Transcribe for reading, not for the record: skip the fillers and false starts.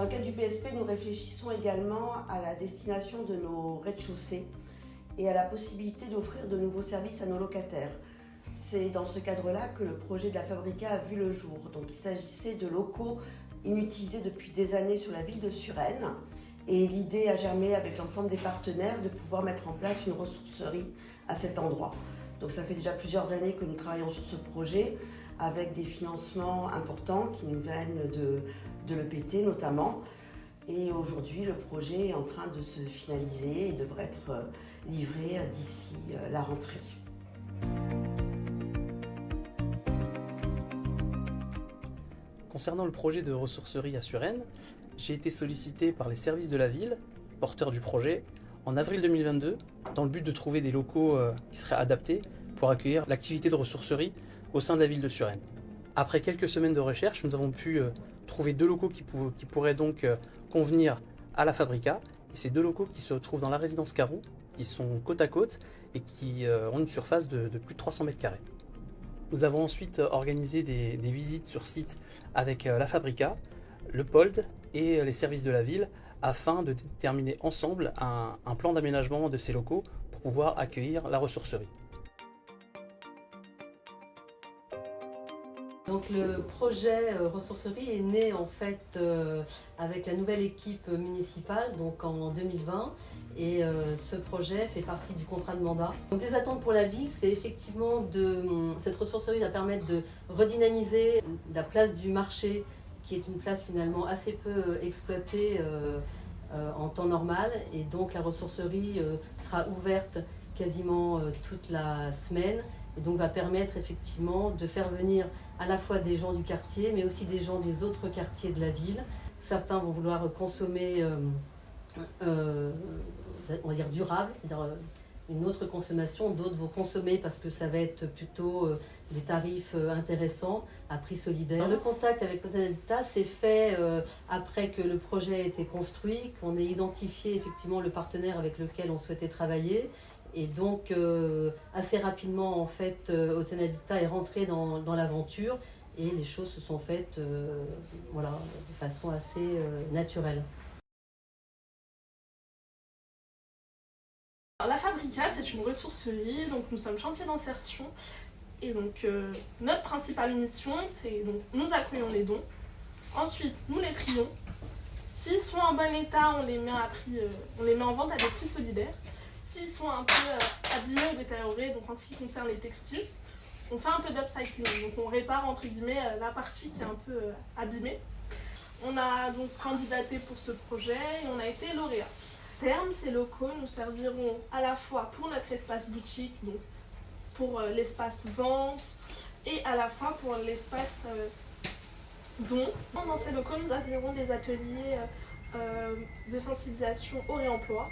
Dans le cadre du PSP, nous réfléchissons également à la destination de nos rez-de-chaussée et à la possibilité d'offrir de nouveaux services à nos locataires. C'est dans ce cadre-là que le projet de la Fabrica a vu le jour. Donc, il s'agissait de locaux inutilisés depuis des années sur la ville de Suresnes. Et l'idée a germé avec l'ensemble des partenaires de pouvoir mettre en place une ressourcerie à cet endroit. Donc ça fait déjà plusieurs années que nous travaillons sur ce projet avec des financements importants qui nous viennent de l'EPT notamment. Et aujourd'hui, le projet est en train de se finaliser et devrait être livré d'ici la rentrée. Concernant le projet de ressourcerie à Suresnes, j'ai été sollicité par les services de la ville, porteurs du projet, en avril 2022, dans le but de trouver des locaux qui seraient adaptés pour accueillir l'activité de ressourcerie au sein de la ville de Suresnes. Après quelques semaines de recherche, nous avons pu trouver 2 locaux qui pourraient donc convenir à la Fabrica. Et ces 2 locaux qui se trouvent dans la résidence Carroux, qui sont côte à côte et qui ont une surface de plus de 300 mètres carrés. Nous avons ensuite organisé des visites sur site avec la Fabrica, le POLD et les services de la ville afin de déterminer ensemble un plan d'aménagement de ces locaux pour pouvoir accueillir la ressourcerie. Donc le projet ressourcerie est né en fait avec la nouvelle équipe municipale donc en 2020 et ce projet fait partie du contrat de mandat. Donc les attentes pour la ville, c'est effectivement cette ressourcerie va permettre de redynamiser la place du marché qui est une place finalement assez peu exploitée en temps normal et donc la ressourcerie sera ouverte quasiment toute la semaine et donc va permettre effectivement de faire venir à la fois des gens du quartier mais aussi des gens des autres quartiers de la ville. Certains vont vouloir consommer on va dire durable, c'est-à-dire une autre consommation, d'autres vont consommer parce que ça va être plutôt des tarifs intéressants à prix solidaire. Le contact avec Hôtel Habitat s'est fait après que le projet a été construit, qu'on ait identifié effectivement le partenaire avec lequel on souhaitait travailler. Et donc assez rapidement en fait Hôtel Habitat est rentré dans l'aventure et les choses se sont faites voilà, de façon assez naturelle. La Fabrica, c'est une ressourcerie, donc nous sommes chantier d'insertion et donc notre principale mission, c'est donc nous accueillons les dons, ensuite nous les trions, s'ils sont en bon état, on les met en vente à des prix solidaires, s'ils sont un peu abîmés ou détériorés, donc en ce qui concerne les textiles, on fait un peu d'upcycling, donc on répare entre guillemets la partie qui est un peu abîmée. On a donc candidaté pour ce projet et on a été lauréat. À terme, ces locaux nous serviront à la fois pour notre espace boutique, donc pour l'espace vente, et à la fois pour l'espace don. Dans ces locaux, nous accueillerons des ateliers de sensibilisation au réemploi,